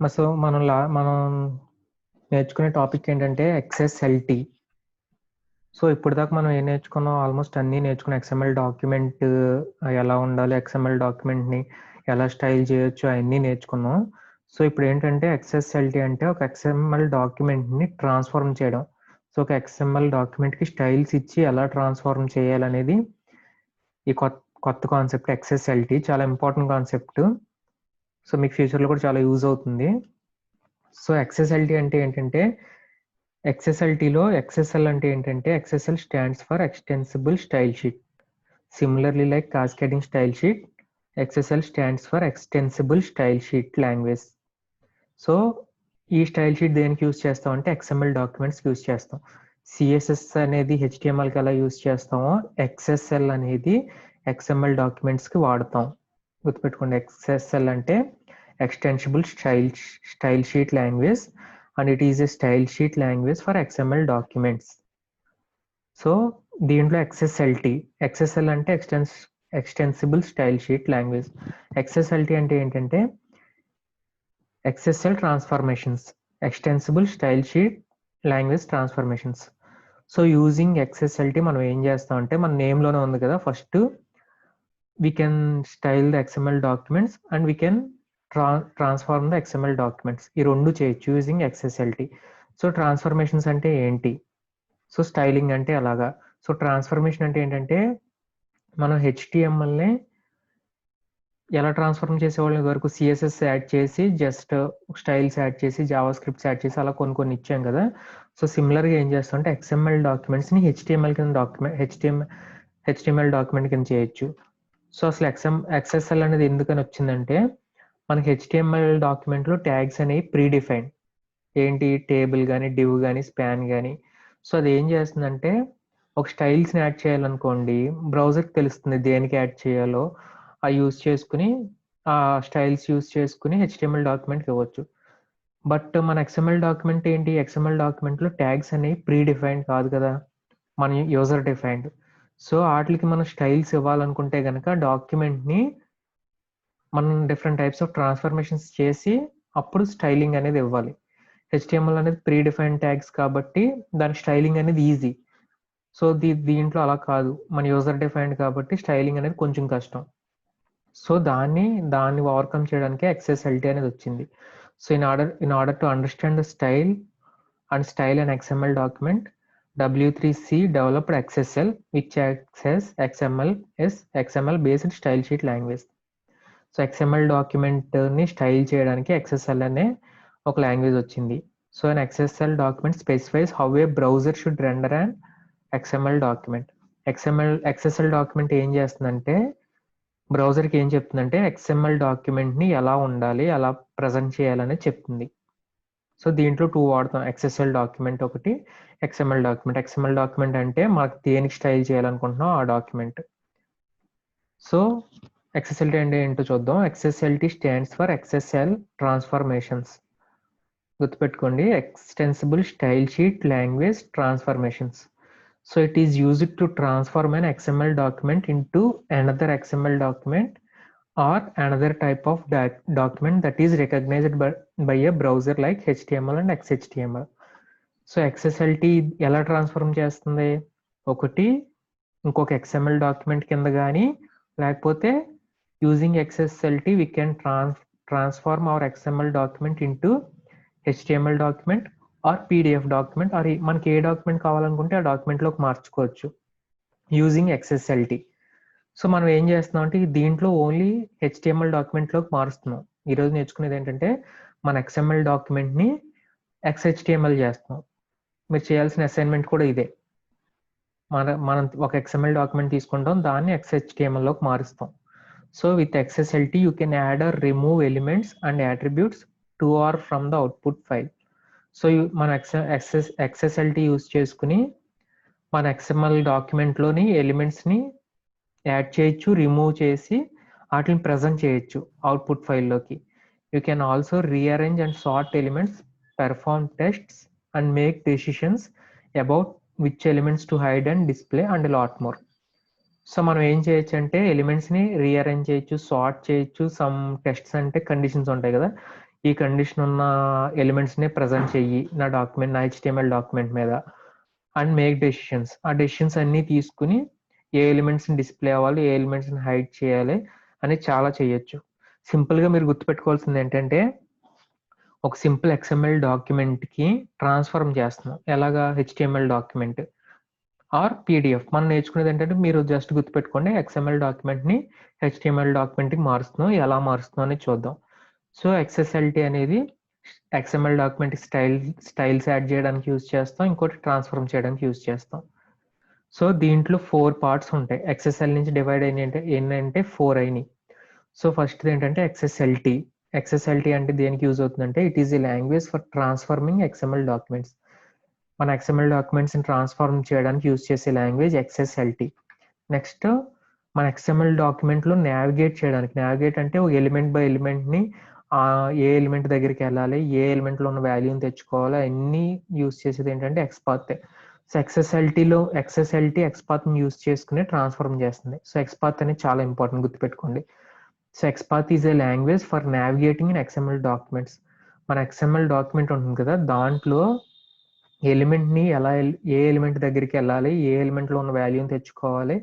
So మనం నేర్చుకునే topic ఏంటంటే XSLT. సో ఇప్పటిదాకా మనం ఏం నేర్చుకున్నాం, ఆల్మోస్ట్ అన్నీ నేర్చుకున్నాం. XML డాక్యుమెంట్ ఎలా ఉండాలి, XML డాక్యుమెంట్ని ఎలా స్టైల్ చేయొచ్చు, అవన్నీ నేర్చుకున్నాం. సో ఇప్పుడు ఏంటంటే XSLT అంటే ఒక XML డాక్యుమెంట్ని ట్రాన్స్ఫార్మ్ చేయడం. సో ఒక XML డాక్యుమెంట్కి స్టైల్స్ ఇచ్చి ఎలా ట్రాన్స్ఫార్మ్ చేయాలనేది ఈ కొత్త కాన్సెప్ట్ XSLT. చాలా ఇంపార్టెంట్ కాన్సెప్ట్. సో మీకు ఫ్యూచర్లో కూడా చాలా యూజ్ అవుతుంది. సో XSLT అంటే ఏంటంటే, XSLTలో XSL అంటే ఏంటంటే, XSL stands for extensible style sheet. Similarly like cascading style sheet, XSL stands for extensible style sheet language. So ఈ స్టైల్ షీట్ దేనికి యూజ్ చేస్తాం అంటే XML డాక్యుమెంట్స్కి యూజ్ చేస్తాం. CSS అనేది HTMLకి ఎలా యూజ్ చేస్తామో, XSL అనేది XML డాక్యుమెంట్స్కి వాడతాం. గుర్తుపెట్టుకోండి, XSL అంటే extensible style sheet language and it is a style sheet language for XML documents. So దీంట్లో XSL అంటే extensible style sheet language. XSLT అంటే ఏంటంటే XSL transformations, extensible style sheet language transformations. So using XSLT మనం ఏం చేస్తామంటే, మన నేమ్లోనే ఉంది కదా, first we can style the XML documents and we can transform the XML documents. ఈ రెండు చేయొచ్చు యూజింగ్ XSLT. సో ట్రాన్స్ఫర్మేషన్స్ అంటే ఏంటి, సో స్టైలింగ్ అంటే అలాగా. సో ట్రాన్స్ఫర్మేషన్ అంటే ఏంటంటే, మనం HTMLని ఎలా ట్రాన్స్ఫార్మ్ చేసేవాళ్ళని వరకు CSS యాడ్ చేసి, జస్ట్ స్టైల్స్ యాడ్ చేసి, జావా స్క్రిప్ట్స్ యాడ్ చేసి అలా కొన్ని ఇచ్చాం కదా. సో సిమిలర్గా ఏం చేస్తామంటే XML డాక్యుమెంట్స్ని HTML కింద HTML డాక్యుమెంట్ కింద చేయొచ్చు. సో అసలు XSL అనేది ఎందుకని వచ్చిందంటే, మనకి HTML డాక్యుమెంట్లో ట్యాగ్స్ అనేవి ప్రీ డిఫైన్డ్. ఏంటి, టేబుల్ కానీ, డివ్ కానీ, స్పాన్ కానీ. సో అది ఏం చేస్తుందంటే, ఒక స్టైల్స్ని యాడ్ చేయాలనుకోండి, బ్రౌజర్కి తెలుస్తుంది దేనికి యాడ్ చేయాలో, ఆ యూజ్ చేసుకుని ఆ స్టైల్స్ యూజ్ చేసుకుని HTML డాక్యుమెంట్కి ఇవ్వచ్చు. బట్ మన XML డాక్యుమెంట్ ఏంటి, XML డాక్యుమెంట్లో ట్యాగ్స్ అనేవి ప్రీ డిఫైన్డ్ కాదు కదా, మన యూజర్ డిఫైన్డ్. సో వాటికి మనం స్టైల్స్ ఇవ్వాలనుకుంటే కనుక డాక్యుమెంట్ని మనం డిఫరెంట్ టైప్స్ ఆఫ్ ట్రాన్స్ఫర్మేషన్స్ చేసి అప్పుడు స్టైలింగ్ అనేది ఇవ్వాలి. HTML అనేది ప్రీ డిఫైన్డ్ ట్యాగ్స్ కాబట్టి దాని స్టైలింగ్ అనేది ఈజీ. సో దీంట్లో అలా కాదు, మన యూజర్ డిఫైన్డ్ కాబట్టి స్టైలింగ్ అనేది కొంచెం కష్టం. సో దాన్ని ఓవర్కమ్ చేయడానికి XSLT అనేది వచ్చింది. So in order to understand the style and XML document, W3C developed XSL, which acts as XML based style sheet language. So XML డాక్యుమెంట్ని స్టైల్ చేయడానికి XSL అనే ఒక లాంగ్వేజ్ వచ్చింది. So an XSL document specifies how a browser should render an XML document. XSL document ఏం చేస్తుందంటే, బ్రౌజర్కి ఏం చెప్తుందంటే XML డాక్యుమెంట్ని ఎలా ఉండాలి, ఎలా ప్రజెంట్ చేయాలని చెప్తుంది. సో దీంట్లో 2 వాడతాం, XSL డాక్యుమెంట్ ఒకటి, XML డాక్యుమెంట్. XML డాక్యుమెంట్ అంటే మనకు దేనికి స్టైల్ చేయాలనుకుంటున్నాం ఆ డాక్యుమెంట్. సో XSLT అంటే ఏంటో చూద్దాం. XSLT stands for XSL transformations. గుర్తుపెట్టుకోండి, extensible style sheet language transformations. So it is used to transform an XML document into another XML document or another type of document that is recognized by a browser like HTML and XHTML. So XSLT ఎలా transform చేస్తుంది, ఒకటి ఇంకొక XML document కింద కానీ, లేకపోతే using XSLT we can transform our XML document into HTML document or PDF document, or మనకి ఏ document కావాలనుకుంటే ఆ డాక్యుమెంట్లోకి మార్చుకోవచ్చు యూజింగ్ XSLT. సో మనం ఏం చేస్తున్నాం అంటే, దీంట్లో ఓన్లీ HTML డాక్యుమెంట్లోకి మారుస్తున్నాం. ఈరోజు నేర్చుకునేది ఏంటంటే, మన XML డాక్యుమెంట్ని XHTML చేస్తున్నాం. మీరు చేయాల్సిన అసైన్మెంట్ కూడా ఇదే. మనం ఒక XML డాక్యుమెంట్ తీసుకుంటాం, దాన్ని XHTMLలోకి మారుస్తాం. So with XSLT you can add or remove elements and attributes to or from the output file. So మన XSLT యూజ్ చేసుకుని మన XML డాక్యుమెంట్లోని ఎలిమెంట్స్ని యాడ్ చేయొచ్చు, రిమూవ్ చేసి వాటిని ప్రజెంట్ చేయొచ్చు అవుట్పుట్ ఫైల్లోకి. You can also rearrange and sort elements, perform tests and make decisions about which elements to hide and display and lot more. So మనం ఏం చేయొచ్చు అంటే, ఎలిమెంట్స్ని రీఅరేంజ్ చేయొచ్చు, సార్ట్ చేయొచ్చు, సమ్ టెస్ట్స్ అంటే కండిషన్స్ ఉంటాయి కదా, ఈ కండిషన్ ఉన్న ఎలిమెంట్స్ని ప్రజెంట్ చెయ్యి నా డాక్యుమెంట్, నా HTML డాక్యుమెంట్ మీద అండ్ మేక్ డెసిషన్స్. ఆ డెసిషన్స్ అన్నీ తీసుకుని ఏ ఎలిమెంట్స్ని డిస్ప్లే అవ్వాలి, ఏ ఎలిమెంట్స్ని హైడ్ చేయాలి అని చాలా చేయొచ్చు. సింపుల్గా మీరు గుర్తుపెట్టుకోవాల్సింది ఏంటంటే ఒక సింపుల్ XML డాక్యుమెంట్కి ట్రాన్స్ఫార్మ్ చేస్తున్నాం. ఎలాగా? HTML document are PDF. మనం నేర్చుకునేది ఏంటంటే మీరు జస్ట్ గుర్తుపెట్టుకోండి, XML డాక్యుమెంట్ని HTML డాక్యుమెంట్కి మారుస్తున్నాం. ఎలా మారుస్తున్నాం అనేది చూద్దాం. సో XSLT అనేది XML డాక్యుమెంట్ స్టైల్స్ యాడ్ చేయడానికి యూజ్ చేస్తాం, ఇంకోటి ట్రాన్స్ఫార్మ్ చేయడానికి యూజ్ చేస్తాం. సో దీంట్లో 4 పార్ట్స్ ఉంటాయి. XSL నుంచి డివైడ్ ఏంటంటే 4 అయినాయి. సో ఫస్ట్ ఏంటంటే XSLT. XSLT అంటే దేనికి యూజ్ అవుతుందంటే it is a language for transforming XML documents. మన XML డాక్యుమెంట్స్ని ట్రాన్స్ఫార్మ్ చేయడానికి యూజ్ చేసే లాంగ్వేజ్ XSLT. నెక్స్ట్ మన XML డాక్యుమెంట్లో నావిగేట్ చేయడానికి, నావిగేట్ అంటే ఒక ఎలిమెంట్ బై ఎలిమెంట్ని ఏ ఎలిమెంట్ దగ్గరికి వెళ్ళాలి, ఏ ఎలిమెంట్లో ఉన్న వాల్యూని తెచ్చుకోవాలి, అన్నీ యూజ్ చేసేది ఏంటంటే XPath. సో XSLT XPathని యూజ్ చేసుకుని ట్రాన్స్ఫార్మ్ చేస్తుంది. సో XPath అనేది చాలా ఇంపార్టెంట్, గుర్తుపెట్టుకోండి. So XPath is A language for navigating in XML documents. మన XML డాక్యుమెంట్ ఉంటుంది కదా, దాంట్లో ఎలిమెంట్ని ఏ ఎలిమెంట్ దగ్గరికి వెళ్ళాలి, ఏ ఎలిమెంట్లో ఉన్న వాల్యూని తెచ్చుకోవాలి,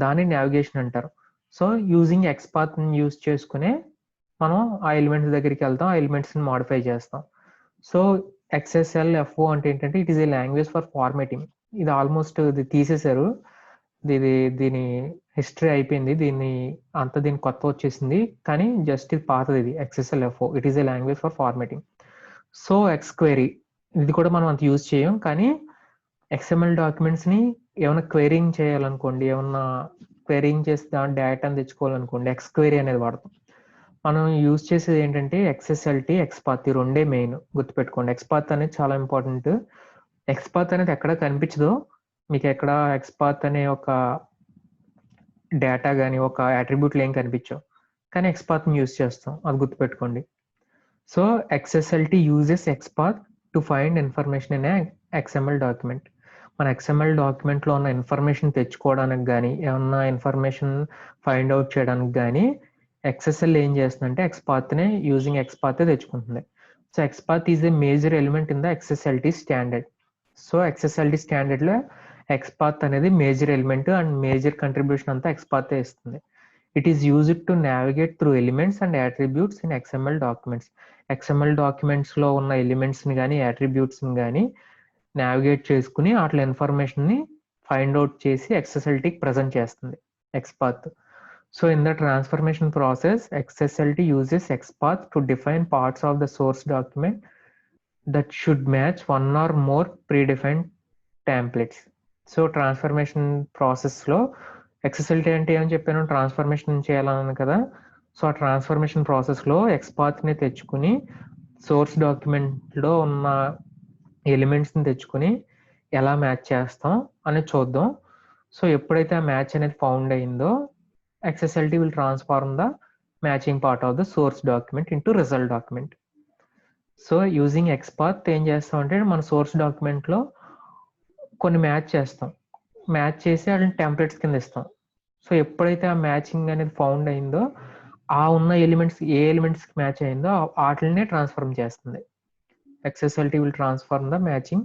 దాన్ని నావిగేషన్ అంటారు. సో యూజింగ్ XPathని యూజ్ చేసుకునే మనం ఆ ఎలిమెంట్స్ దగ్గరికి వెళ్తాం, ఆ ఎలిమెంట్స్ని మాడిఫై చేస్తాం. సో XSLFO అంటే ఏంటంటే it is a language for formatting. ఇది ఆల్మోస్ట్ ఇది తీసేశారు, దీని హిస్టరీ అయిపోయింది, దీని కొత్త వచ్చేసింది, కానీ జస్ట్ ఇది పాతది. ఇది XSLFO, it is a language for formatting. So XQuery ఇది కూడా మనం అంత యూజ్ చేయం, కానీ XML డాక్యుమెంట్స్ని ఏమైనా క్వెరీయింగ్ చేయాలనుకోండి, ఏమన్నా క్వెరీయింగ్ చేసి దాని డేటాని తెచ్చుకోవాలనుకోండి, XQuery అనేది వాడతాం. మనం యూజ్ చేసేది ఏంటంటే XSLT, XPath, ఈ రెండే మెయిన్, గుర్తుపెట్టుకోండి. XPath అనేది చాలా ఇంపార్టెంట్. XPath అనేది ఎక్కడ కనిపించదో, మీకు ఎక్కడ XPath అనే ఒక డేటా కానీ ఒక అట్రిబ్యూట్లు ఏం కనిపించవు, కానీ XPathని యూజ్ చేస్తాం, అది గుర్తుపెట్టుకోండి. So XSLT uses XPath to find information in XML document. మన XML డాక్యుమెంట్లో ఉన్న ఇన్ఫర్మేషన్ తెచ్చుకోవడానికి కానీ, ఏమన్నా ఇన్ఫర్మేషన్ ఫైండ్ అవుట్ చేయడానికి కానీ XSL ఏం చేస్తుందంటే XPathనే యూజింగ్ XPath తెచ్చుకుంటుంది. So XPath is a major element in the XSLT standard. So XSLT స్టాండర్డ్లో XPath అనేది major element and major contribution అంతా XPath ఇస్తుంది. It is used to navigate through elements and attributes in XML documents. XML డాక్యుమెంట్స్లో ఉన్న ఎలిమెంట్స్ని కానీ అట్రిబ్యూట్స్ని కానీ navigate చేసుకుని వాటి ఇన్ఫర్మేషన్ని ఫైండ్ అవుట్ చేసి XSLTకి ప్రజెంట్ చేస్తుంది XPath. So in the transformation process, XSLT uses XPath to define parts of the source document that should match one or more predefined templates. So transformation process లో XSLT అంటే ఏమని చెప్పాను, transformation చేయాలన్నాను కదా. So ఆ transformation ప్రాసెస్లో XPathని తెచ్చుకుని source డాక్యుమెంట్లో ఉన్న ఎలిమెంట్స్ని తెచ్చుకుని ఎలా మ్యాచ్ చేస్తాం అనేది చూద్దాం. సో ఎప్పుడైతే ఆ మ్యాచ్ అనేది ఫౌండ్ అయిందో XSLT will transform the matching part of the source document into result document. So using XPath ఏం చేస్తాం అంటే మన సోర్స్ డాక్యుమెంట్లో కొన్ని మ్యాచ్ చేస్తాం, మ్యాచ్ చేసి వాటిని టెంప్లెట్స్ కింద ఇస్తాం. సో ఎప్పుడైతే ఆ మ్యాచింగ్ అనేది ఫౌండ్ అయిందో ఆ ఉన్న ఎలిమెంట్స్ ఏ ఎలిమెంట్స్కి మ్యాచ్ అయిందో వాటినే ట్రాన్స్ఫార్మ్ చేస్తుంది. XSLT will transform the matching.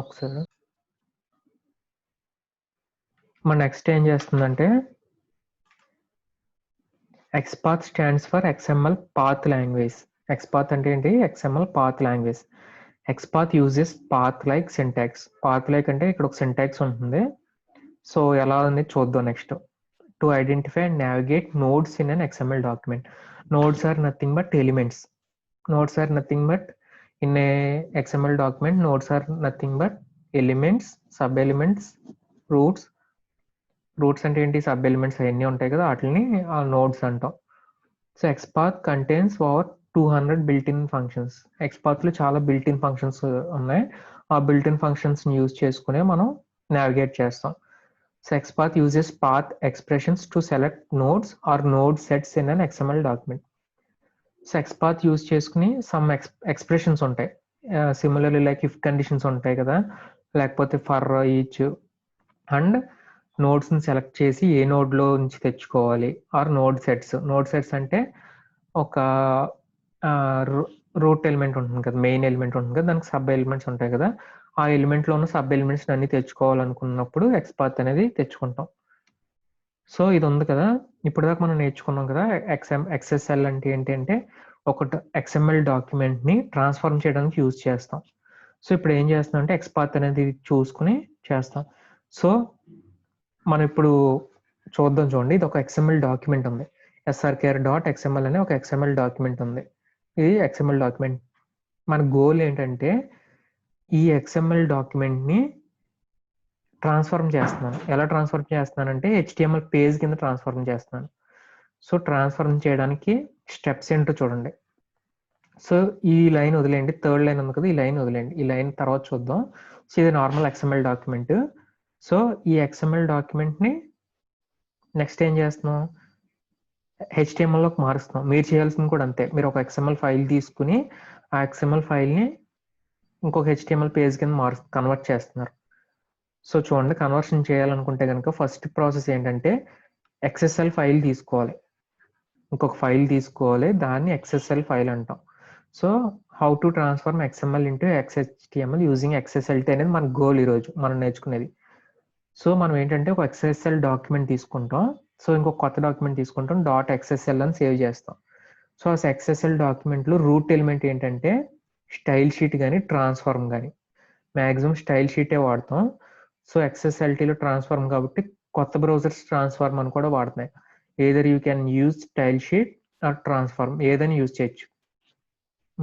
ఒకసారి మన నెక్స్ట్ ఏం చేస్తుందంటే XPath stands for XML path language. XPath అంటే ఏంటి? XML path language. XPath uses path like syntax. Path like అంటే ఇక్కడ ఒక సింటాక్స్ ఉంటుంది. సో ఎలా ఉంది చూద్దాం next. To identify and navigate nodes in an XML document. Nodes are nothing but elements. Nodes are nothing but in a XML document. Nodes are nothing but elements, sub elements, roots. Roots అంటే ఏంటి? Sub elements అవన్నీ ఉంటాయి కదా, వాటిని ఆ nodes అంటాం. So XPath contains over 200 built in functions. XPathలో చాలా బిల్ట్-ఇన్ ఫంక్షన్స్ ఉన్నాయి. ఆ బిల్ట్-ఇన్ ఫంక్షన్స్ని యూజ్ చేసుకునే మనం నావిగేట్ చేస్తాం. So XPath uses path expressions to select nodes or node sets in an XML document. So XPath use చేసుకుని సమ్ ఎక్స్ప్రెషన్స్ ఉంటాయి. Similarly like if conditions ఉంటాయి కదా, లేకపోతే ఫర్ ఈచ్ అండ్ నోడ్స్ని సెలెక్ట్ చేసి ఏ నోడ్లో నుంచి తెచ్చుకోవాలి or node sets. Node sets అంటే ఒక రూట్ ఎలిమెంట్ ఉంటుంది కదా, మెయిన్ ఎలిమెంట్ ఉంటుంది కదా, దానికి సబ్ ఎలిమెంట్స్ ఉంటాయి కదా, ఆ ఎలిమెంట్లో ఉన్న సబ్ ఎలిమెంట్స్ అన్ని తెచ్చుకోవాలనుకున్నప్పుడు XPath అనేది తెచ్చుకుంటాం. సో ఇది ఉంది కదా, ఇప్పుడు దాకా మనం నేర్చుకున్నాం కదా XSL అంటే ఏంటి అంటే ఒక XML డాక్యుమెంట్ని ట్రాన్స్ఫార్మ్ చేయడానికి యూజ్ చేస్తాం. సో ఇప్పుడు ఏం చేస్తాం అంటే XPath అనేది చూసుకుని చేస్తాం. సో మనం ఇప్పుడు చూద్దాం, చూడండి. ఇది ఒక XML డాక్యుమెంట్ ఉంది, srkr.xml అనే ఒక XML డాక్యుమెంట్ ఉంది. ఇది XML డాక్యుమెంట్. మన గోల్ ఏంటంటే ఈ XML డాక్యుమెంట్ని ట్రాన్స్ఫార్మ్ చేస్తున్నాను. ఎలా ట్రాన్స్ఫార్మ్ చేస్తున్నానంటే HTML పేజ్ కింద ట్రాన్స్ఫార్మ్ చేస్తున్నాను. సో ట్రాన్స్ఫార్మ్ చేయడానికి స్టెప్స్ ఏంటో చూడండి. సో ఈ లైన్ వదిలేయండి, థర్డ్ లైన్ ఉంది కదా, ఈ లైన్ వదిలేయండి, ఈ లైన్ తర్వాత చూద్దాం. సో ఇది నార్మల్ XML డాక్యుమెంట్. సో ఈ XML డాక్యుమెంట్ని నెక్స్ట్ ఏం చేస్తున్నాం, HTMLలోకి మారుస్తున్నాం. మీరు చేయాల్సింది కూడా అంతే. మీరు ఒక XML ఫైల్ తీసుకుని ఆ XML ఫైల్ని ఇంకొక HTML పేజ్ కింద కన్వర్ట్ చేస్తున్నారు. సో చూడండి, కన్వర్షన్ చేయాలనుకుంటే కనుక ఫస్ట్ ప్రాసెస్ ఏంటంటే XSL ఫైల్ తీసుకోవాలి, ఇంకొక ఫైల్ తీసుకోవాలి, దాన్ని XSL ఫైల్ అంటాం. So how to transform XML into XHTML using XSLT అనేది మన గోల్ ఈరోజు మనం నేర్చుకునేది. సో మనం ఏంటంటే ఒక XSL డాక్యుమెంట్ తీసుకుంటాం, సో ఇంకొక కొత్త డాక్యుమెంట్ తీసుకుంటాం, .xsl అని సేవ్ చేస్తాం. సో ఆ XSL డాక్యుమెంట్లో రూట్ ఎలిమెంట్ ఏంటంటే స్టైల్ షీట్ కానీ ట్రాన్స్ఫార్మ్ కానీ, మ్యాక్సిమం స్టైల్ షీటే వాడతాం. సో XSLTలో ట్రాన్స్ఫార్మ్ కాబట్టి కొత్త బ్రౌజర్స్ ట్రాన్స్ఫార్మ్ అని కూడా వాడుతున్నాయి. Either you can use style sheet or transform, ఏదైనా యూజ్ చేయొచ్చు.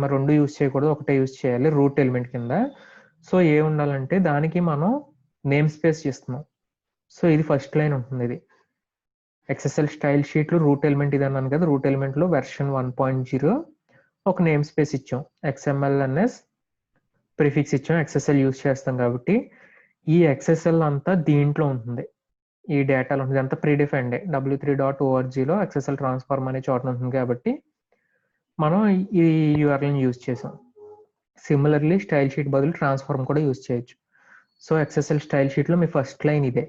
మరి రెండు యూజ్ చేయకూడదు, ఒకటే యూజ్ చేయాలి రూట్ ఎలిమెంట్ కింద. సో ఏ ఉండాలంటే దానికి మనం నేమ్ స్పేస్ ఇస్తున్నాం. సో ఇది ఫస్ట్ లైన్ ఉంటుంది. ఇది XSL స్టైల్ షీట్లో రూట్ ఎలిమెంట్ ఇది అన్నాను కదా, రూట్ ఎలిమెంట్లో వెర్షన్ 1.0 ఒక నేమ్ స్పేస్ ఇచ్చాం, XMLNS ప్రిఫిక్స్ ఇచ్చాం. XSL యూజ్ చేస్తాం కాబట్టి ఈ XSL అంతా దీంట్లో ఉంటుంది, ఈ డేటాలో ఉంటుంది. అంతా ప్రీడిఫైన్డ్ w3.orgలో XSL ట్రాన్స్ఫార్మ్ అనే చోట ఉంటుంది కాబట్టి మనం ఈ URLని యూజ్ చేసాం. సిమిలర్లీ స్టైల్ షీట్ బదులు ట్రాన్స్ఫార్మ్ కూడా యూజ్ చేయొచ్చు. సో XSL స్టైల్ షీట్లో మీ ఫస్ట్ లైన్ ఇదే,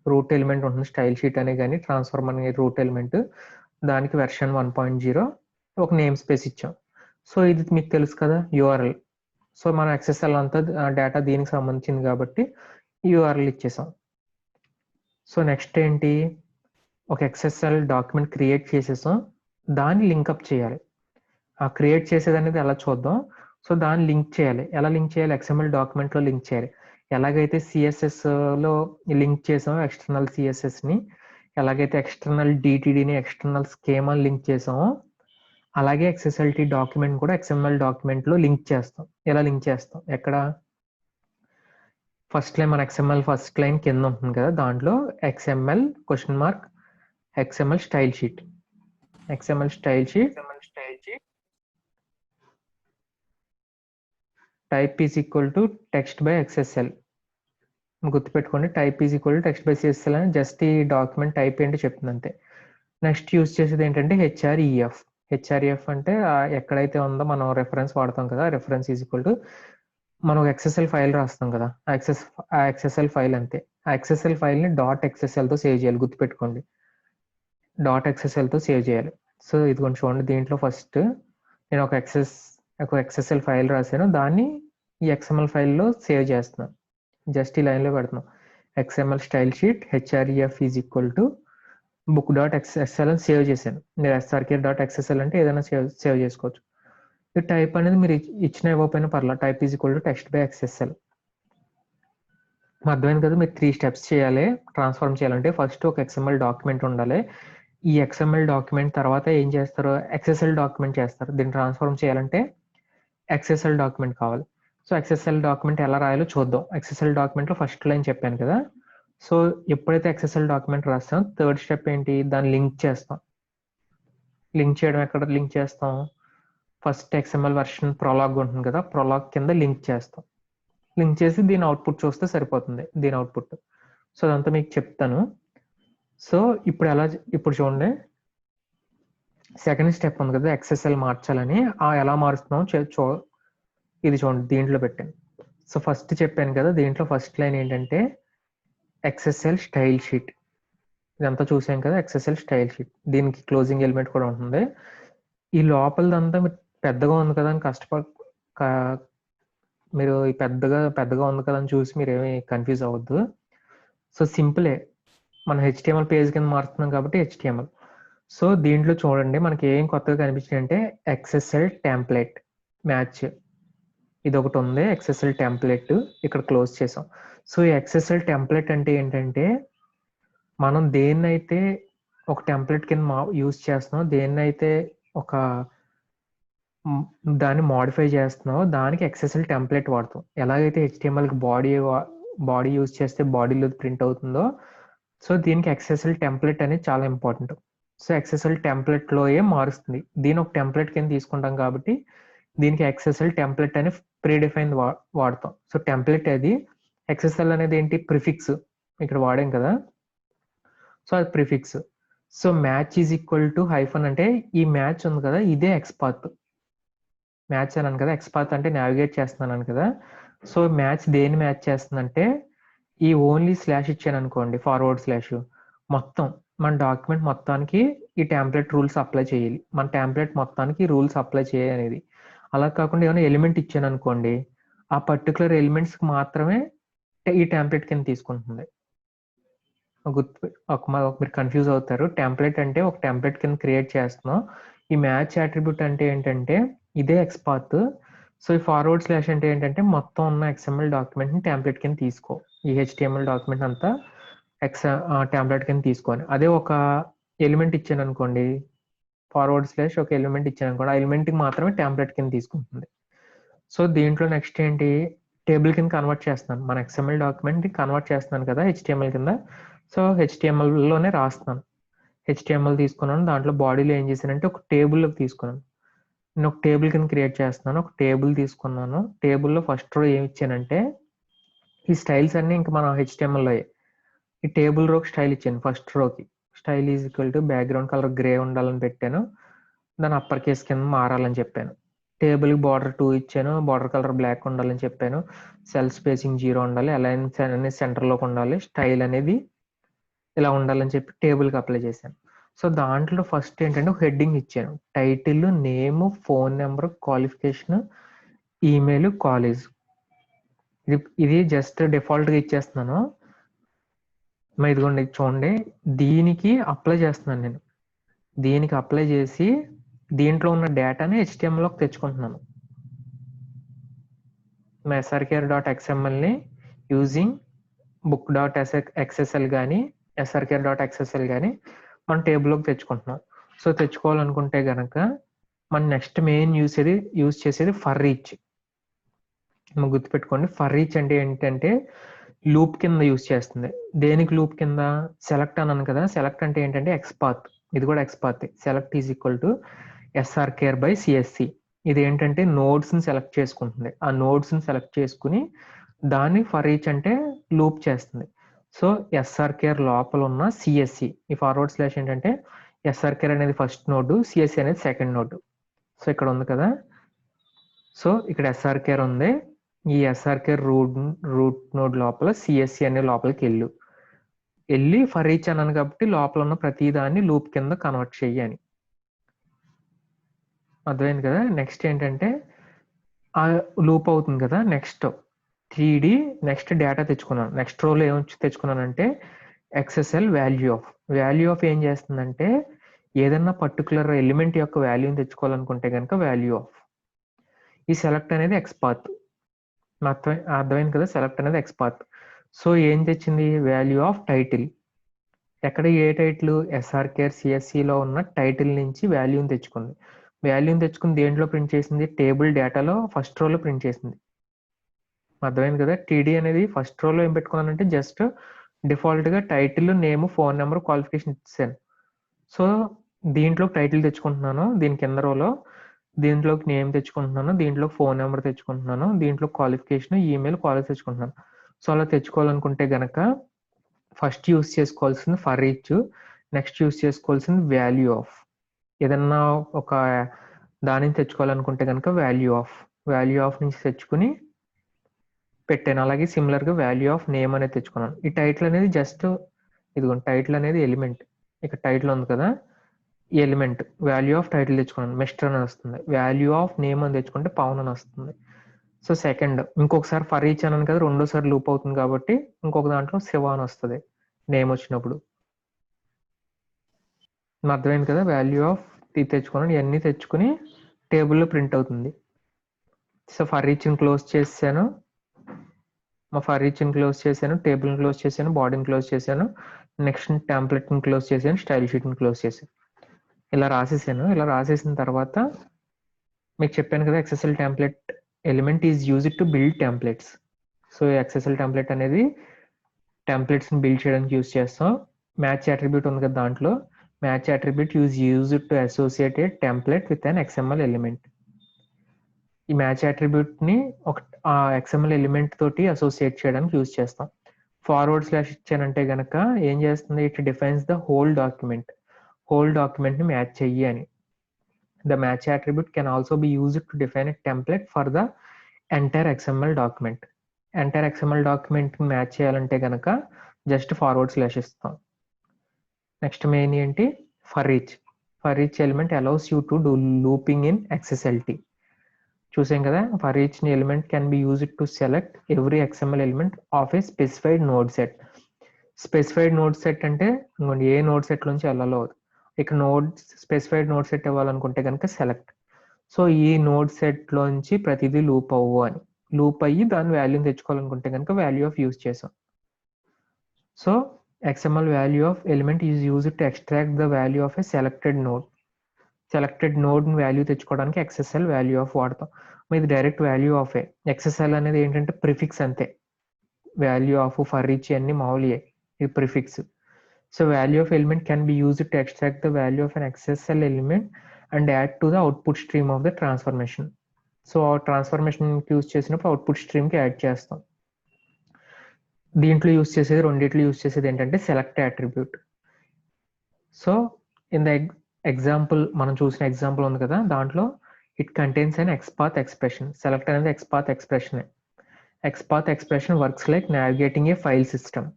రూట్ ఎలిమెంట్ ఉంటుంది స్టైల్ షీట్ అనే కానీ ట్రాన్స్ఫార్మ్ అనే రూట్ ఎలిమెంట్, దానికి వెర్షన్ 1.0 ఒక నేమ్ స్పేస్ ఇచ్చాం. సో ఇది మీకు తెలుసు కదా URL. సో మన XSL అంతా డేటా దీనికి సంబంధించింది కాబట్టి URL ఇచ్చేసాం. సో నెక్స్ట్ ఏంటి, ఒక XSL డాక్యుమెంట్ క్రియేట్ చేసేసాం, దాన్ని లింకప్ చేయాలి. ఆ క్రియేట్ చేసేది అనేది ఎలా చూద్దాం. సో దాన్ని లింక్ చేయాలి. ఎలా లింక్ చేయాలి, XML డాక్యుమెంట్లో లింక్ చేయాలి. ఎలాగైతే CSSలో లింక్ చేసామో ఎక్స్టర్నల్ CSSని, ఎలాగైతే ఎక్స్టర్నల్ DTDని ఎక్స్టర్నల్ స్కీమాని లింక్ చేసామో అలాగే XSLT డాక్యుమెంట్ కూడా XML డాక్యుమెంట్లో లింక్ చేస్తాం. ఎలా లింక్ చేస్తాం, ఎక్కడ ఫస్ట్ లైన్, మన XML ఫస్ట్ లైన్ కింద ఉంటుంది కదా, దాంట్లో XML XML style sheet, XML style sheet type is equal to text by XSL. గుర్తుపెట్టుకోండి, type is equal to text by CSL అని జస్ట్ ఈ డాక్యుమెంట్ టైప్ ఏంటో చెప్తుంది అంతే. నెక్స్ట్ యూజ్ చేసేది ఏంటంటే HREF అంటే ఎక్కడైతే ఉందో మనం రెఫరెన్స్ వాడతాం కదా, రెఫరెన్స్ ఈజ్ ఈక్వల్ టు మనం ఒక XSL ఫైల్ రాస్తాం కదా, ఆ XSL ఫైల్ అంతే. ఆ XSL ఫైల్ని .xslతో సేవ్ చేయాలి, గుర్తుపెట్టుకోండి, .xslతో సేవ్ చేయాలి. సో ఇది కొంచెం చూడండి, దీంట్లో ఫస్ట్ నేను ఒక XSL ఫైల్ రాశాను, దాన్ని ఈ XML ఫైల్లో సేవ్ చేస్తున్నాను, జస్ట్ ఈ లైన్లో పెడుతున్నాం. XML style sheet HREF is equal to book.xsl అని సేవ్ చేశాను. మీరు srkr.xsl అంటే ఏదైనా సేవ్ చేసుకోవచ్చు. ఈ టైప్ అనేది మీరు ఇచ్చిన ఇవ్వకపోయినా పర్లేదు, type is equal to text by XSL. అర్థమైంది కదా, మీరు 3 స్టెప్స్ చేయాలి ట్రాన్స్ఫార్మ్ చేయాలంటే. ఫస్ట్ ఒక XML డాక్యుమెంట్ ఉండాలి, ఈ XML డాక్యుమెంట్ తర్వాత ఏం చేస్తారు, XSL డాక్యుమెంట్ చేస్తారు. దీన్ని ట్రాన్స్ఫార్మ్ చేయాలంటే XSL డాక్యుమెంట్ కావాలి. సో XSL డాక్యుమెంట్ ఎలా రాయాలో చూద్దాం. XSL డాక్యుమెంట్లో ఫస్ట్ లైన్ చెప్పాను కదా, సో ఎప్పుడైతే XSL డాక్యుమెంట్ రాస్తాం, థర్డ్ స్టెప్ ఏంటి, దాన్ని లింక్ చేస్తాం. లింక్ చేయడం ఎక్కడ లింక్ చేస్తాం, ఫస్ట్ XML వెర్షన్ ప్రొలాగ్ ఉంటుంది కదా, ప్రొలాగ్ కింద లింక్ చేస్తాం. లింక్ చేసి దీని అవుట్పుట్ చూస్తే సరిపోతుంది, దీని అవుట్పుట్. సో అదంతా మీకు చెప్తాను. సో ఇప్పుడు చూడండి, సెకండ్ స్టెప్ ఉంది కదా, XSL మార్చాలని. ఎలా మారుస్తున్నాం ఇది చూడండి, దీంట్లో పెట్టాను. సో ఫస్ట్ చెప్పాను కదా, దీంట్లో ఫస్ట్ లైన్ ఏంటంటే XSL స్టైల్ షీట్, ఇదంతా చూసాం కదా, XSL స్టైల్ షీట్. దీనికి క్లోజింగ్ ఎలిమెంట్ కూడా ఉంటుంది. ఈ లోపలదంతా మీరు పెద్దగా ఉంది కదా అని మీరు పెద్దగా ఉంది కదా అని చూసి మీరు ఏమి కన్ఫ్యూజ్ అవ్వద్దు. సో సింపులే, మనం HTML పేజ్ కింద మారుతున్నాం కాబట్టి HTML. సో దీంట్లో చూడండి మనకి ఏం కొత్తగా కనిపించింది అంటే XSL టెంప్లెట్ మ్యాచ్ ఇది ఒకటి ఉంది. XSL టెంప్లెట్ ఇక్కడ క్లోజ్ చేసాం. సో ఈ XSL టెంప్లెట్ అంటే ఏంటంటే మనం దేన్నైతే ఒక టెంప్లెట్ కింద యూజ్ చేస్తున్నాం, దేన్నైతే ఒక దాన్ని మోడిఫై చేస్తున్నాం, దానికి XSL టెంప్లెట్ వాడతాం. ఎలాగైతే HTMLకి బాడీ యూజ్ చేస్తే బాడీలో ప్రింట్ అవుతుందో, సో దీనికి XSL టెంప్లెట్ అనేది చాలా ఇంపార్టెంట్. సో XSL టెంప్లెట్లోయే మారుస్తుంది. దీని ఒక టెంప్లెట్ కింద తీసుకుంటాం కాబట్టి దీనికి XSL టెంప్లెట్ అని ప్రీడిఫైన్ వాడతాం. సో టెంప్లెట్ అది, XSL అనేది ఏంటి, ప్రిఫిక్స్ ఇక్కడ వాడాం కదా, సో అది prefix. So match is equal to hyphen అంటే ఈ మ్యాచ్ ఉంది కదా ఇదే XPath. మ్యాచ్ అన్నాను కదా, XPath అంటే నావిగేట్ చేస్తున్నాను కదా. సో మ్యాచ్ దేని మ్యాచ్ చేస్తుందంటే ఈ ఓన్లీ స్లాష్ ఇచ్చాను అనుకోండి, ఫార్వర్డ్ స్లాష్, మొత్తం మన డాక్యుమెంట్ మొత్తానికి ఈ టెంప్లెట్ రూల్స్ అప్లై చేయాలి. మన టెంప్లెట్ మొత్తానికి రూల్స్ అప్లై చేయాలనేది. అలా కాకుండా ఏమైనా ఎలిమెంట్ ఇచ్చాను అనుకోండి, ఆ పర్టికులర్ ఎలిమెంట్స్కి మాత్రమే ఈ టెంప్లెట్ కింద తీసుకుంటుంది. మీరు కన్ఫ్యూజ్ అవుతారు. టెంప్లెట్ అంటే ఒక టెంప్లెట్ కింద క్రియేట్ చేస్తున్నాం. ఈ మ్యాచ్ అట్రిబ్యూట్ అంటే ఏంటంటే ఇదే XPath. సో ఈ ఫార్వర్డ్ స్లాష్ అంటే ఏంటంటే మొత్తం ఉన్న XML డాక్యుమెంట్ని టెంప్లెట్ కింద తీసుకో. ఈ HTML డాక్యుమెంట్ అంతా టెంప్లెట్ కింద తీసుకొని, అదే ఒక ఎలిమెంట్ ఇచ్చాను అనుకోండి, ఫార్వర్డ్ స్లాష్ ఒక ఎలిమెంట్ ఇచ్చాను అనుకోండి, ఆ ఎలిమెంట్కి మాత్రమే టెంప్లెట్ కింద తీసుకుంటుంది. సో దీంట్లో నెక్స్ట్ ఏంటి, టేబుల్ కింద కన్వర్ట్ చేస్తున్నాను. మన XML డాక్యుమెంట్ని కన్వర్ట్ చేస్తున్నాను కదా HTML కింద. సో HTMLలోనే రాస్తున్నాను. HTML తీసుకున్నాను, దాంట్లో బాడీలో ఏం చేశానంటే ఒక టేబుల్లోకి తీసుకున్నాను. నేను ఒక టేబుల్ కింద క్రియేట్ చేస్తున్నాను. ఒక టేబుల్ తీసుకున్నాను. టేబుల్లో ఫస్ట్ రో ఏమి ఇచ్చానంటే ఈ స్టైల్స్ అన్నీ ఇంకా మన HTMLలో ఈ టేబుల్ రోకి స్టైల్ ఇచ్చాను. ఫస్ట్ రోకి style is equal to background colour grey ఉండాలని పెట్టాను. దాని అప్పర్ కేస్ కింద మారాలని చెప్పాను. టేబుల్కి బార్డర్ 2 ఇచ్చాను. బార్డర్ కలర్ బ్లాక్ ఉండాలని చెప్పాను. సెల్ స్పేసింగ్ 0 ఉండాలి. అలైన్స్ అనేది సెంటర్లోకి ఉండాలి. స్టైల్ అనేది ఇలా ఉండాలని చెప్పి టేబుల్కి అప్లై చేశాను. సో దాంట్లో ఫస్ట్ ఏంటంటే ఒక హెడ్డింగ్ ఇచ్చాను. Title, name, phone number, qualification, email, college. ఇది జస్ట్ డిఫాల్ట్గా ఇచ్చేస్తున్నాను. ఇదిగోండి చూడండి, దీనికి అప్లై చేస్తున్నాను నేను. దీనికి అప్లై చేసి దీంట్లో ఉన్న డేటాని HTMLలోకి తెచ్చుకుంటున్నాను. మా srkr.xmlని యూజింగ్ book.xsl కానీ srkr.xsl కానీ మన టేబుల్లోకి తెచ్చుకుంటున్నాం. సో తెచ్చుకోవాలనుకుంటే కనుక మన నెక్స్ట్ మెయిన్ యూజ్ చేసేది ఫర్ ఈచ్. గుర్తుపెట్టుకోండి, ఫర్ ఈచ్ అంటే ఏంటంటే లూప్ కింద యూజ్ చేస్తుంది. దేనికి లూప్ కింద, సెలెక్ట్ అన్నాను కదా, సెలెక్ట్ అంటే ఏంటంటే XPath. ఇది కూడా XPath. Select is equal to srkr/csc. ఇది ఏంటంటే నోడ్స్ని సెలెక్ట్ చేసుకుంటుంది. ఆ నోడ్స్ని సెలెక్ట్ చేసుకుని దాన్ని ఫర్ ఈచ్ అంటే లూప్ చేస్తుంది. సో srkr లోపల ఉన్న CSC, ఈ ఫార్వర్డ్ స్లాష్ ఏంటంటే srkr అనేది ఫస్ట్ నోడ్, CSC అనేది సెకండ్ నోడ్. సో ఇక్కడ ఉంది కదా, సో ఇక్కడ srkr ఉంది. ఈ srkr రూట్ నోడ్ లోపల CSC అనే లోపలికి వెళ్ళి ఫర్ ఈచ్ అన్నాను కాబట్టి లోపల ఉన్న ప్రతి దాన్ని లూప్ కింద కన్వర్ట్ చెయ్యని. అర్థమైంది కదా. నెక్స్ట్ ఏంటంటే ఆ లూప్ అవుతుంది కదా, నెక్స్ట్ 3D నెక్స్ట్ డేటా తెచ్చుకున్నాను. నెక్స్ట్ రోలో ఏమి తెచ్చుకున్నానంటే XSL వాల్యూ ఆఫ్ ఏం చేస్తుందంటే ఏదన్నా పర్టికులర్ ఎలిమెంట్ యొక్క వాల్యూని తెచ్చుకోవాలనుకుంటే కనుక వాల్యూ ఆఫ్. ఈ సెలెక్ట్ అనేది XPath. అర్థమైంది కదా, సెలెక్ట్ అనేది XPath. సో ఏం తెచ్చింది, వాల్యూ ఆఫ్ టైటిల్. ఎక్కడ ఏ టైటిల్, srkr CSCలో ఉన్న టైటిల్ నుంచి వాల్యూని తెచ్చుకుంది. వాల్యూని తెచ్చుకుని దేంట్లో ప్రింట్ చేసింది, టేబుల్ డేటాలో ఫస్ట్ రోలో ప్రింట్ చేసింది. అర్థమైంది కదా. TD అనేది ఫస్ట్ రోలో ఏం పెట్టుకున్నానంటే జస్ట్ డిఫాల్ట్గా title, name, phone number, qualification ఇచ్చాను. సో దీంట్లో టైటిల్ తెచ్చుకుంటున్నాను, దీని కింద రోలో దీంట్లోకి నేమ్ తెచ్చుకుంటున్నాను, దీంట్లో ఫోన్ నెంబర్ తెచ్చుకుంటున్నాను, దీంట్లో క్వాలిఫికేషన్, ఈమెయిల్, కాలేజ్ తెచ్చుకుంటున్నాను. సో అలా తెచ్చుకోవాలనుకుంటే గనక ఫస్ట్ యూస్ చేసుకోవాల్సింది ఫర్ ఈచ్, నెక్స్ట్ యూస్ చేసుకోవాల్సింది వాల్యూ ఆఫ్. ఏదన్నా ఒక దానిని తెచ్చుకోవాలనుకుంటే కనుక వాల్యూ ఆఫ్ నుంచి తెచ్చుకుని పెట్టాను. అలాగే సిమిలర్గా వాల్యూ ఆఫ్ నేమ్ అనేది తెచ్చుకున్నాను. ఈ టైటిల్ అనేది జస్ట్ ఇదిగోండి, టైటిల్ అనేది ఎలిమెంట్. ఇక్కడ టైటిల్ ఉంది కదా, ఎలిమెంట్ వాల్యూ ఆఫ్ టైటిల్ తెచ్చుకున్నాను, మిస్టర్ అని వస్తుంది. వాల్యూ ఆఫ్ నేమ్ అని తెచ్చుకుంటే పవన్ అని వస్తుంది. సో సెకండ్ ఇంకొకసారి ఫర్ ఈచ్ అన్నాను కదా, రెండోసారి లూప్ అవుతుంది కాబట్టి ఇంకొక దాంట్లో శివ అని వస్తుంది నేమ్ వచ్చినప్పుడు. అర్థమైంది కదా? వాల్యూ ఆఫ్ తెచ్చుకున్నాను, ఇవన్నీ తెచ్చుకుని టేబుల్లో ప్రింట్ అవుతుంది. సో ఫర్ ఈచ్ని క్లోజ్ చేశాను, మా ఫర్ ఈచ్ని క్లోజ్ చేశాను, టేబుల్ని క్లోజ్ చేశాను, బాడీని క్లోజ్ చేశాను, నెక్స్ట్ టెంప్లెట్ని క్లోజ్ చేశాను, స్టైల్ షీట్ని క్లోజ్ చేశాను. ఇలా రాసేసాను. ఇలా రాసేసిన తర్వాత మీకు చెప్పాను కదా, XSL template element is used to build templates. So XSL template అనేది టెంప్లెట్స్ని బిల్డ్ చేయడానికి యూజ్ చేస్తాం. మ్యాచ్ అట్రిబ్యూట్ ఉంది కదా, దాంట్లో match attribute used to associate a template with an XML element. ఈ మ్యాచ్ అట్రిబ్యూట్ని ఒక ఎక్స్ఎంఎల్ ఎలిమెంట్ తోటి అసోసియేట్ చేయడానికి యూజ్ చేస్తాం. ఫార్వర్డ్ స్లాష్ ఇచ్చానంటే కనుక ఏం చేస్తుంది, ఇట్ డిఫైన్స్ ద హోల్ డాక్యుమెంట్ని మ్యాచ్ చెయ్యి అని. The match attribute can also be used to define a template for the entire XML document. Entire XML document match చేయాలంటే కనుక జస్ట్ ఫార్వర్డ్ స్లాష్ ఇస్తాం. నెక్స్ట్ మెయిన్ ఏంటి, for each element allows you to do looping in XSLT. చూసాం కదా, for each element can be used to select every XML element of A specified node set. Specified node set అంటే ఏ node set నుంచి వెళ్ళాలో, ఇక్కడ specified node set ఇవ్వాలనుకుంటే కనుక select. So ఈ node set లోంచి ప్రతిదీ లూప్ అవ్వు అని, లూప్ అయ్యి దాని వాల్యూని తెచ్చుకోవాలనుకుంటే కనుక వాల్యూ ఆఫ్ యూజ్ చేసాం. So XML value of element is used to extract the value of a selected node value తెచ్చుకోవడానికి XSL వాల్యూ ఆఫ్ వాడతాం. ఇది direct value of A. XSL అనేది ఏంటంటే ప్రిఫిక్స్ అంతే, వాల్యూ ఆఫ్ ఫర్ ఈచ్ అన్ని మామూలుగా, ఇది prefix. So value of element can be used to extract the value of an XSL element and add to the output stream of the transformation. So transformation use చేసినప్పుడు output స్ట్రీమ్కి add చేస్తాం. దీంట్లో use చేసేది, రెండిట్లో use చేసేది ఏంటంటే select attribute. So in the example, మనం చూసిన ఎగ్జాంపుల్ ఉంది కదా, దాంట్లో it contains an XPath expression. Select అనేది XPath expression. XPath expression works like navigating a file system.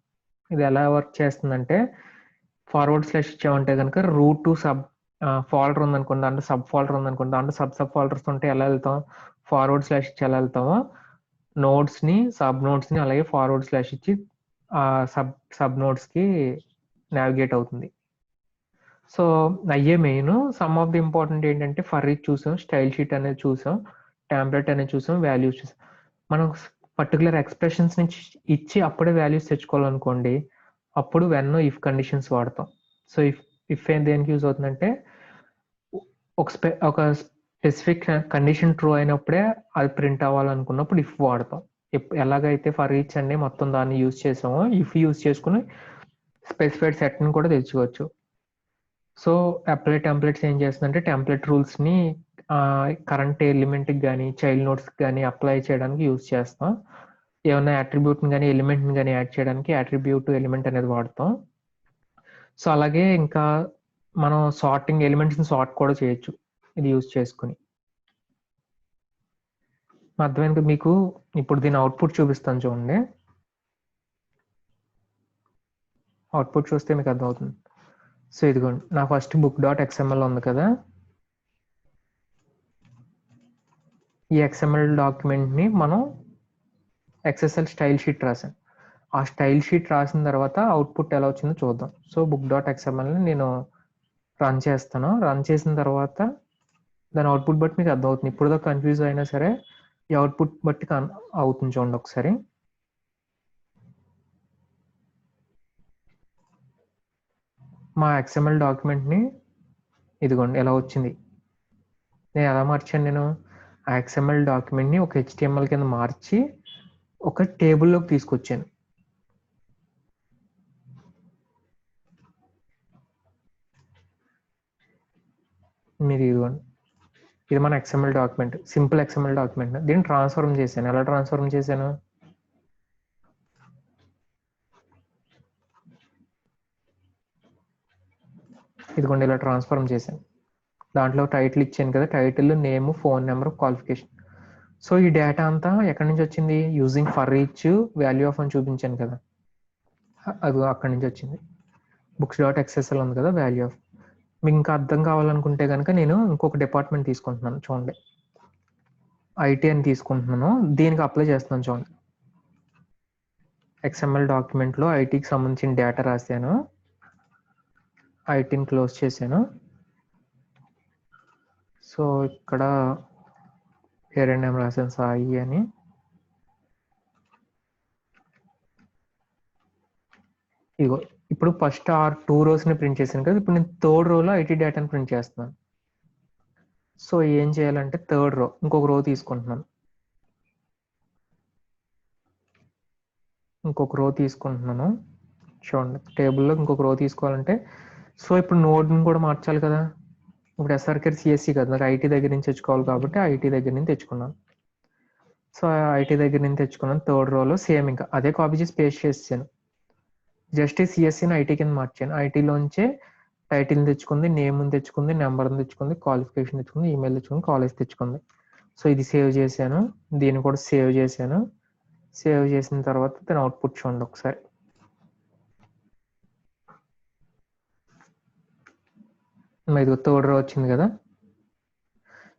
ఇది ఎలా వర్క్ చేస్తుందంటే, ఫార్వర్డ్ స్లాష్ ఇచ్చామంటే కనుక రూట్ టు సబ్ ఫోల్డర్ ఉందనుకోండి, దాంట్లో సబ్ ఫోల్డర్ ఉందనుకోండి, దాంట్లో సబ్ ఫోల్డర్స్ ఉంటే ఎలా వెళ్తాం, ఫార్వర్డ్ స్లాష్ ఇచ్చి ఎలా వెళ్తామో నోడ్స్ని సబ్ నోడ్స్ని అలాగే ఫార్వర్డ్ స్లాష్ ఇచ్చి సబ్ నోడ్స్కి నావిగేట్ అవుతుంది. సో అయ్యే main. Some of the important ఏంటంటే ఫర్ ఈచ్ చూసాం, స్టైల్ షీట్ అనేది చూసాం, టెంప్లెట్ అనేది చూసాం, వాల్యూస్ చూసాం. మనం పర్టికులర్ ఎక్స్ప్రెషన్స్ నుంచి ఇచ్చి అప్పుడే వాల్యూస్ తెచ్చుకోవాలనుకోండి, అప్పుడు వెన్ ఇఫ్ కండిషన్స్ వాడతాం. సో ఇఫ్ దేనికి యూజ్ అవుతుందంటే, ఒక స్పెసిఫిక్ కండిషన్ ట్రూ అయినప్పుడే అది ప్రింట్ అవ్వాలనుకున్నప్పుడు ఇఫ్ వాడతాం. ఎలాగైతే ఫర్ ఈచ్ అనే మొత్తం దాన్ని యూజ్ చేసామో, ఇఫ్ యూజ్ చేసుకుని స్పెసిఫైడ్ సెట్ని కూడా తెచ్చుకోవచ్చు. సో అప్లై టెంప్లెట్స్ ఏం చేస్తుందంటే, టెంప్లెట్ రూల్స్ని కరెంట్ ఎలిమెంట్కి కానీ చైల్డ్ నోట్స్కి కానీ అప్లై చేయడానికి యూజ్ చేస్తాం. ఏమైనా అట్రిబ్యూట్ని కానీ ఎలిమెంట్ని కానీ యాడ్ చేయడానికి అట్రిబ్యూట్ ఎలిమెంట్ అనేది వాడతాం. సో అలాగే ఇంకా మనం సార్టింగ్ ఎలిమెంట్స్ని సార్ట్ కూడా చేయొచ్చు ఇది యూజ్ చేసుకుని. అర్థమైంది మీకు? ఇప్పుడు దీని అవుట్పుట్ చూపిస్తాను చూడండి. అవుట్పుట్ చూస్తే మీకు అర్థమవుతుంది. సో ఇదిగోండి, నా ఫస్ట్ book.xml ఉంది కదా, ఈ XML డాక్యుమెంట్ని మనం XSL స్టైల్ షీట్ రాసాను. ఆ స్టైల్ షీట్ రాసిన తర్వాత అవుట్పుట్ ఎలా వచ్చిందో చూద్దాం. సో book.xmlని నేను రన్ చేస్తాను. రన్ చేసిన తర్వాత దాని అవుట్పుట్ బట్టి మీకు అర్థమవుతుంది. ఇప్పుడు దాకా కన్ఫ్యూజ్ అయినా సరే ఈ అవుట్పుట్ బట్టి అవుతుంది చూడండి ఒకసారి. మా XML డాక్యుమెంట్ని ఇదిగోండి ఎలా వచ్చింది. నేను ఎలా మార్చాను, నేను ఆ XML డాక్యుమెంట్ని ఒక HTML కింద మార్చి ఒక టేబుల్లోకి తీసుకొచ్చాను. మీరు ఇదిగోండి, ఇది మన XML document, simple XML document. దీన్ని ట్రాన్స్ఫార్మ్ చేశాను. ఎలా ట్రాన్స్ఫార్మ్ చేశాను, ఇదిగోండి ఇలా ట్రాన్స్ఫార్మ్ చేశాను. దాంట్లో టైటిల్ ఇచ్చాను కదా, title, name, phone number, qualification. So ఈ డేటా అంతా ఎక్కడి నుంచి వచ్చింది, using for each value of అని చూపించాను కదా, అది అక్కడి నుంచి వచ్చింది. books.xsl ఉంది కదా, వాల్యూ ఆఫ్. మీకు ఇంకా అర్థం కావాలనుకుంటే కనుక నేను ఇంకొక డిపార్ట్మెంట్ తీసుకుంటున్నాను చూడండి, ఐటీ అని తీసుకుంటున్నాను, దీనికి అప్లై చేస్తున్నాను చూడండి. ఎక్స్ఎంఎల్ డాక్యుమెంట్లో ఐటీకి సంబంధించిన డేటా రాశాను, ఐటీని క్లోజ్ చేశాను. సో ఇక్కడ పేరెంట్ నేమ్ రాశాను సాయి అని. ఇగో ఇప్పుడు ఫస్ట్ ఆ 2 రోస్ని ప్రింట్ చేశాను కదా, ఇప్పుడు నేను 3rd రోలో ఐటీ డేటాని ప్రింట్ చేస్తున్నాను. సో ఏం చేయాలంటే 3rd రో ఇంకొక రో తీసుకుంటున్నాను, చూడండి టేబుల్లో ఇంకొక రో తీసుకోవాలంటే, సో ఇప్పుడు నోడ్ని కూడా మార్చాలి కదా. ఇప్పుడు ఎస్ఆర్కే సిఎస్సి కదా, నాకు ఐటీ దగ్గర నుంచి తెచ్చుకోవాలి కాబట్టి ఐటీ దగ్గర నుంచి తెచ్చుకున్నాను. సో ఐటీ దగ్గర నుంచి తెచ్చుకున్నాను 3rd రోలో సేమ్ ఇంకా అదే కాపీ చేసి పేస్ట్ చేసాను. జస్ట్ సిఎస్సిని ఐటీ కింద మార్చాను. ఐటీలోంచే టైటిల్ తెచ్చుకుంది, నేమ్ తెచ్చుకుంది, నెంబర్ తెచ్చుకుంది, క్వాలిఫికేషన్ తెచ్చుకుంది, ఈమెయిల్ తెచ్చుకుంది, కాలేజ్ తెచ్చుకుంది. సో ఇది సేవ్ చేశాను, దీన్ని కూడా సేవ్ చేశాను. సేవ్ చేసిన తర్వాత దాని అవుట్పుట్ చూడండి ఒకసారి. ఇది 3rd రో వచ్చింది కదా.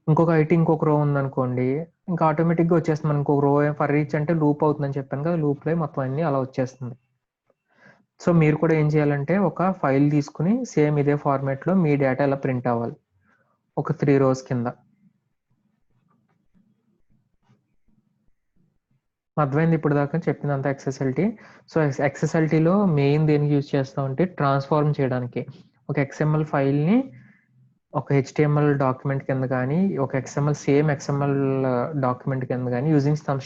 ఇంకొక ఐటీ ఇంకొక రో ఉందనుకోండి, ఇంకా ఆటోమేటిక్గా వచ్చేస్తుంది. మనకు ఇంకొక రో ఫర్ ఈచ్ అంటే లూప్ అవుతుందని చెప్పాను కదా, లూప్లో మొత్తం అన్ని అలా వచ్చేస్తుంది. సో మీరు కూడా ఏం చేయాలంటే ఒక ఫైల్ తీసుకుని సేమ్ ఇదే ఫార్మాట్లో మీ డేటా ఎలా ప్రింట్ అవ్వాలి, ఒక 3 రోస్ కింద. అర్థమైంది ఇప్పుడు దాకా చెప్పిందంతా ఎక్సెస్ఎల్టీ. సో ఎక్సెస్ఎల్టీలో మెయిన్ దేనికి యూజ్ చేస్తామంటే ట్రాన్స్ఫార్మ్ చేయడానికి. ఒక ఎక్స్ఎంఎల్ ఫైల్ని ఒక హెచ్టిఎంఎల్ డాక్యుమెంట్ కింద కానీ, ఒక సేమ్ ఎక్స్ఎంఎల్ డాక్యుమెంట్ కింద కానీ యూజింగ్ సమ్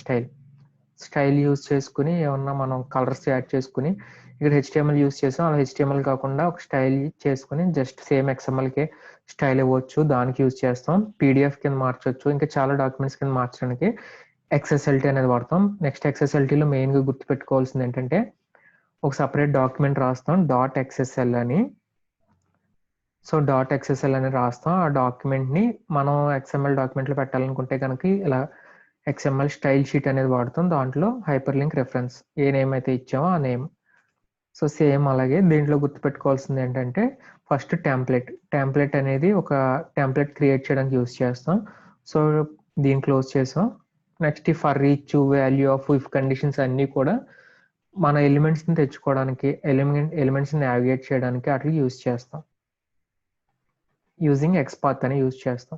స్టైల్ యూజ్ చేసుకుని ఏమన్నా మనం కలర్స్ యాడ్ చేసుకుని, ఇక్కడ హెచ్టిఎంఎల్ యూజ్ చేసాం, అలా హెచ్టిఎంఎల్ కాకుండా ఒక స్టైల్ చేసుకుని జస్ట్ సేమ్ ఎక్స్ఎంఎల్కే స్టైల్ ఇవ్వచ్చు, దానికి యూజ్ చేస్తాం. పీడిఎఫ్ కింద మార్చవచ్చు, ఇంకా చాలా డాక్యుమెంట్స్ కింద మార్చడానికి ఎక్సెస్ఎల్టీ అనేది వాడతాం. నెక్స్ట్ ఎక్సెస్ఎల్టీలో మెయిన్గా గుర్తుపెట్టుకోవాల్సింది ఏంటంటే, ఒక సపరేట్ డాక్యుమెంట్ రాస్తాం .xsl అని. సో .xsl అని రాస్తాం. ఆ డాక్యుమెంట్ని మనం ఎక్స్ఎంఎల్ డాక్యుమెంట్లో పెట్టాలనుకుంటే కనుక ఇలా XML స్టైల్ షీట్ అనేది వాడుతాం. దాంట్లో హైపర్ లింక్ రెఫరెన్స్ ఏ నేమ్ అయితే ఇచ్చామో ఆ నేమ్. సో సేమ్ అలాగే దీంట్లో గుర్తుపెట్టుకోవాల్సింది ఏంటంటే, ఫస్ట్ టెంప్లెట్ అనేది ఒక టెంప్లెట్ క్రియేట్ చేయడానికి యూజ్ చేస్తాం. సో దీన్ని క్లోజ్ చేసాం. నెక్స్ట్ ఈ for each, value of, if conditions అన్నీ కూడా మన ఎలిమెంట్స్ని తెచ్చుకోవడానికి, ఎలిమెంట్స్ని నావిగేట్ చేయడానికి అట్లా యూజ్ చేస్తాం. యూజింగ్ XPath అని యూజ్ చేస్తాం.